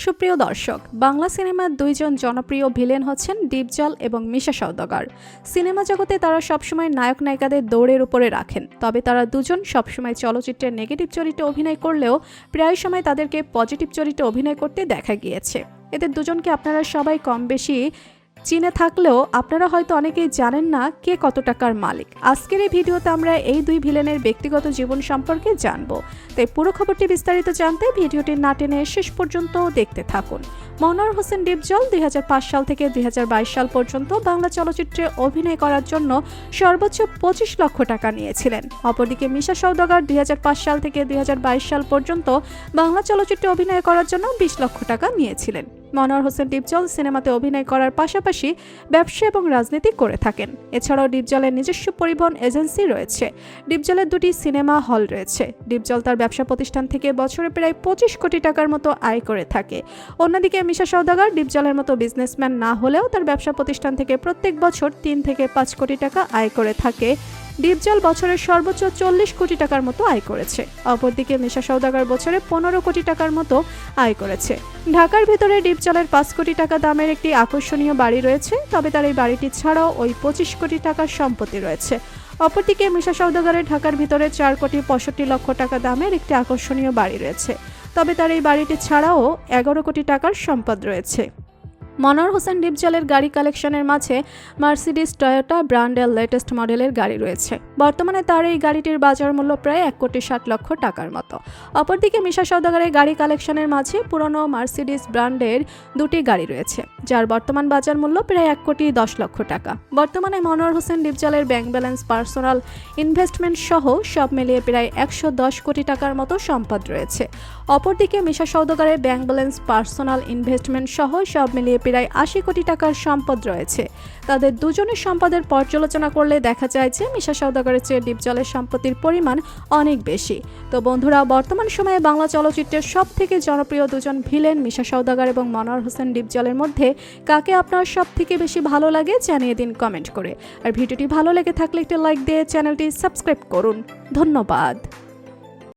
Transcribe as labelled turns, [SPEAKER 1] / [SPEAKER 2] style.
[SPEAKER 1] সুপ্রিয় দর্শক, বাংলা সিনেমার দুইজন জনপ্রিয় ভিলেন হচ্ছেন ডিপজল এবং মিশা সওদাগর। সিনেমা জগতে তারা সবসময় নায়ক নায়িকাদের দৌড়ের উপরে রাখেন, তবে তারা দুজন সবসময় চলচ্চিত্রের নেগেটিভ চরিত্রে অভিনয় করলেও প্রায় সময় তাদেরকে পজিটিভ চরিত্রে অভিনয় করতে দেখা গিয়েছে। এদের দুজনকে আপনারা সবাই কম বেশি চিনে থাকলেও আপনারা হয়তো অনেকেই জানেন না কে কত টাকার মালিক। আজকের এই ভিডিওতে আমরা এই দুই ভিলেনের ব্যক্তিগত জীবন সম্পর্কে জানবো, তাই পুরো খবরটি বিস্তারিত জানতে ভিডিওটি না টেনে শেষ পর্যন্ত দেখতে থাকুন। মনোয়ার হোসেন ডিপজল 2005 সাল থেকে 2022 সাল পর্যন্ত বাংলা চলচ্চিত্রে অভিনয় করার জন্য সর্বোচ্চ 25 লক্ষ টাকা নিয়েছিলেন। অপরদিকে মিশা সওদাগর 2005 সাল থেকে 2022 সাল পর্যন্ত বাংলা চলচ্চিত্রে অভিনয় করার জন্য 20 লক্ষ টাকা নিয়েছিলেন। মনোয়ার হোসেন ডিপজল সিনেমাতে অভিনয় করার পাশাপাশি ব্যবসা এবং রাজনীতি করে থাকেন। এছাড়াও ডিপজলের নিজস্ব পরিবহন এজেন্সি রয়েছে। ডিপজলের দুটি সিনেমা হল রয়েছে। ডিপজল তার ব্যবসা প্রতিষ্ঠান থেকে বছরে প্রায় 25 কোটি টাকার মতো আয় করে থাকে। অন্যদিকে মিশা সওদাগর ডিপজলের মতো বিজনেসম্যান না হলেও তার ব্যবসা প্রতিষ্ঠান থেকে প্রত্যেক বছর 3 থেকে 5 কোটি টাকা আয় করে থাকে। ডিপজল বছরে সর্বোচ্চ 40 কোটি টাকার মতো আয় করেছে। অপরদিকে মিশা সওদাগর বছরে 15 কোটি টাকার মতো আয় করেছে। ঢাকার ভিতরে ডিপজলের 5 কোটি টাকা দামের একটি আকর্ষণীয় বাড়ি রয়েছে, তবে তার এই বাড়িটি ছাড়াও ওই 25 কোটি টাকার সম্পত্তি রয়েছে। অপরদিকে মিশা সওদাগরের ঢাকার ভিতরে 4 কোটি 65 লক্ষ টাকা দামের একটি আকর্ষণীয় বাড়ি রয়েছে, তবে তার এই বাড়িটি ছাড়াও 11 কোটি টাকার সম্পদ রয়েছে। মনোয়ার হোসেন ডিপজলের গাড়ি কালেকশনের মাঝে মার্সিডিজ টয়োটা ব্র্যান্ডের লেটেস্ট মডেলের গাড়ি রয়েছে। বর্তমানে তার এই গাড়িটির বাজার মূল্য প্রায় 1 কোটি 60 লক্ষ টাকার মতো। অপরদিকে মিশা সওদাগরের গাড়ি কালেকশনের মাঝে পুরনো মার্সিডিজ ব্র্যান্ডের দুটি গাড়ি রয়েছে, যার বর্তমান বাজার মূল্য প্রায় 1 কোটি 10 লক্ষ টাকা। বর্তমানে মনোয়ার হোসেন ডিপজলের ব্যাংক ব্যালেন্স, পার্সোনাল ইনভেস্টমেন্ট সহ সব মিলিয়ে প্রায় 110 কোটি টাকার মতো সম্পদ রয়েছে। অপরদিকে মিশা সওদাগরের ব্যাংক ব্যালেন্স, পার্সোনাল ইনভেস্টমেন্ট সহ সব মিলিয়ে প্রায় 80 কোটি টাকার সম্পদ রয়েছে। তাদের দুজনের সম্পদের পর্যালোচনা করলে দেখা যায় যে মিশা সওদাগরের চেয়ে ডিপজলের সম্পত্তির পরিমাণ অনেক বেশি। তো বন্ধুরা, বর্তমান সময়ে বাংলা চলচ্চিত্রের সব থেকে জনপ্রিয় দুজন ভিলেন মিশা সওদাগর এবং মনোয়ার হোসেন ডিপজলের মধ্যে কাকে আপনার সব থেকে বেশি ভালো লাগে জানিয়ে দিন কমেন্ট করে। আর ভিডিওটি ভালো লেগে থাকলে একটি লাইক দিয়ে চ্যানেলটি সাবস্ক্রাইব করুন। ধন্যবাদ।